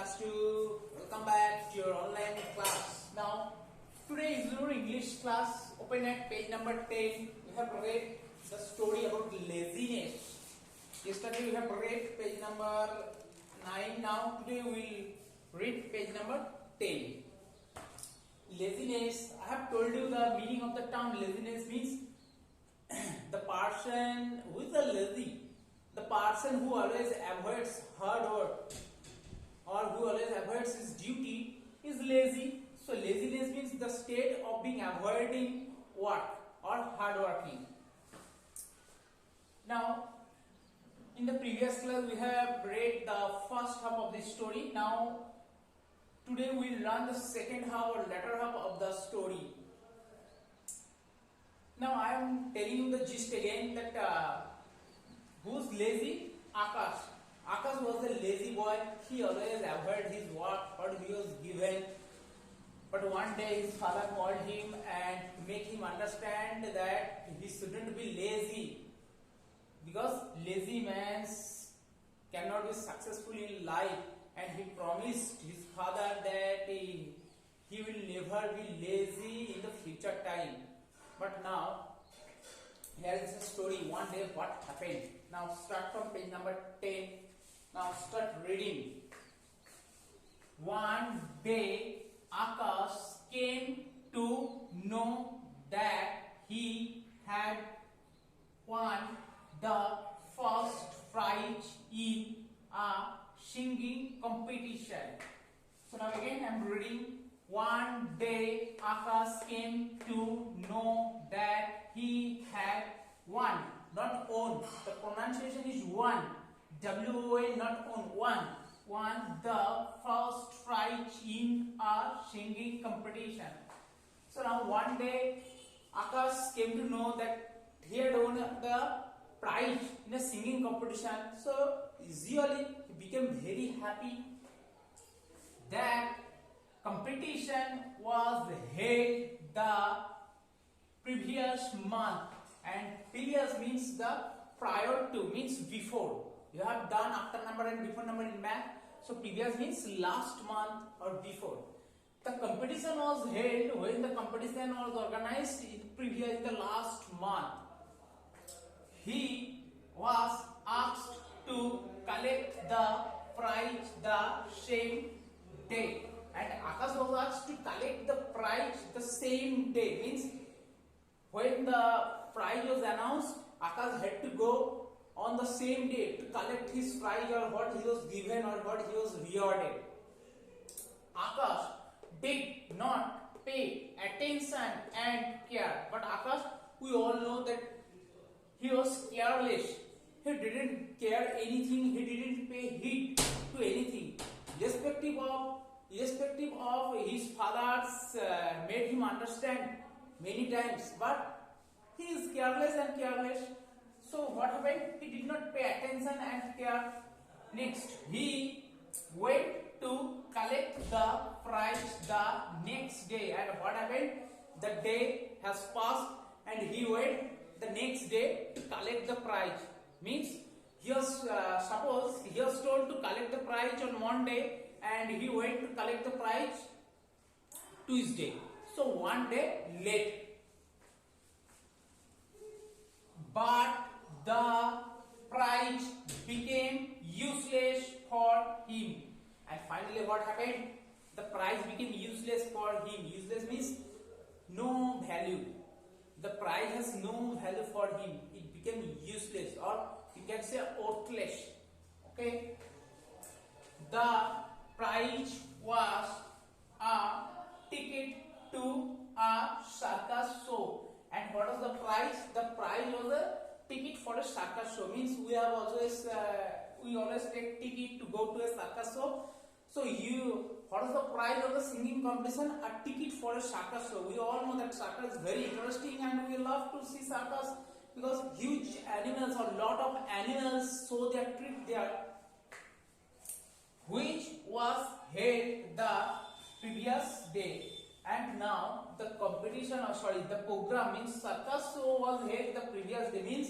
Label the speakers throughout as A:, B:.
A: class 2. Welcome back to your online class. Now, today is your English class. Open at page number 10. We have read the story about laziness. Yesterday we have read page number 9. Now, today we will read page number 10. Laziness. I have told you the meaning of the term laziness means the person who is lazy. The person who always avoids hard work or who always avoids his duty is lazy. So laziness means the state of being avoiding work or hard working. Now, in the previous class we have read the first half of this story. Now, today we will learn the second half or latter half of the story. Now I am telling you the gist again that who's lazy? Akash. Akash was a lazy boy. He always avoided his work what he was given. But one day his father called him and make him understand that he shouldn't be lazy, because lazy man cannot be successful in life, and he promised his father that he will never be lazy in the future time. But now, here is a story. One day what happened. Now start from page number 10. Now start reading. One day Akash came to know that he had won the first prize in a singing competition. So now again I am reading. One day Akash came to know that he had won, not own. The pronunciation is won. W-O-N, not own. Won the first prize in a singing competition. So now one day Akash came to know that he had won the prize in a singing competition. So usually he became very happy. That competition was held the previous month, and previous means the prior to, means before. You have done after number and before number in math. So previous means last month or before. The competition was held when the competition was organized in the last month. He was asked to collect the prize the same day. And Akash was asked to collect the prize the same day. Means when the prize was announced, Akash had to go on the same day to collect his prize or what he was given or what he was rewarded. Akash did not pay attention and care. But Akash, we all know that he was careless. He didn't care anything. He didn't pay heed to anything. Irrespective of his father's made him understand many times, but he is careless. So what happened? He did not pay attention and care. Next, he went to collect the prize the next day, and what happened? The day has passed and he went the next day to collect the prize. Means he was suppose he was told to collect the prize on Monday, and he went to collect the prize Tuesday. So one day late. But the prize became useless for him. And finally what happened? The prize became useless for him. Useless means no value. The prize has no value for him. It became useless, or you can say worthless. Okay. The prize was a ticket to a circus show. And what was the prize? The prize was a ticket for a circus show. Means we always take ticket to go to a circus show. So what is the prize of the singing competition? A ticket for a circus show. We all know that circus is very interesting and we love to see circus, because huge animals or lot of animals show their trick there, which was held the previous day. And now the competition, the program means circus show was held the previous day. Means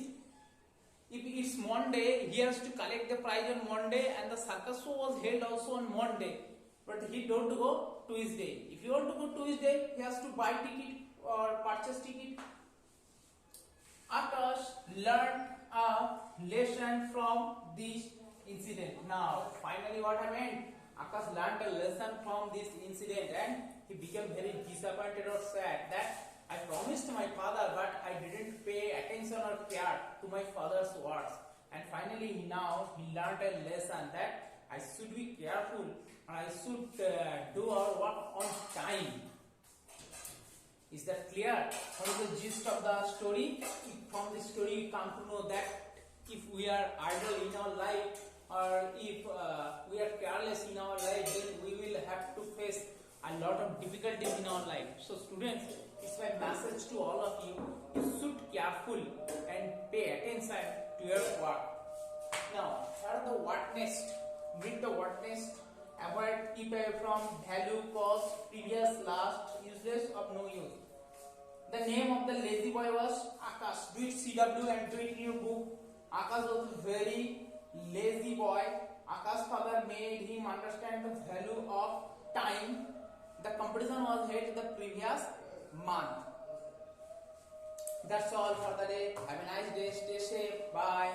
A: if it's Monday, he has to collect the prize on Monday, and the circus show was held also on Monday. But he don't go Tuesday. If you want to go Tuesday, he has to buy ticket or purchase ticket. Akash learned a lesson from this incident. Now, finally, what happened? Akash learned a lesson from this incident, and he became very disappointed or sad that I promised my father, but I didn't pay attention or care to my father's words. And finally, now he learned a lesson that I should be careful and I should do our work on time. Is that clear? What is the gist of the story? From the story, you come to know that if we are idle in our life, or if we are careless in our life, then we will have to face a lot of difficulties in our life. So, students, it's my message to all of you: you should careful and pay attention to your work. Now, here are the what next. Read the what next. Avoid, keep away from, value, cause, previous, last, useless, of no use. The name of the lazy boy was Akash. Do it CW and do it in your book. Akash was a very lazy boy. Akash's father made him understand the value of time. The competition was held the previous month. That's all for the day. Have a nice day. Stay safe. Bye.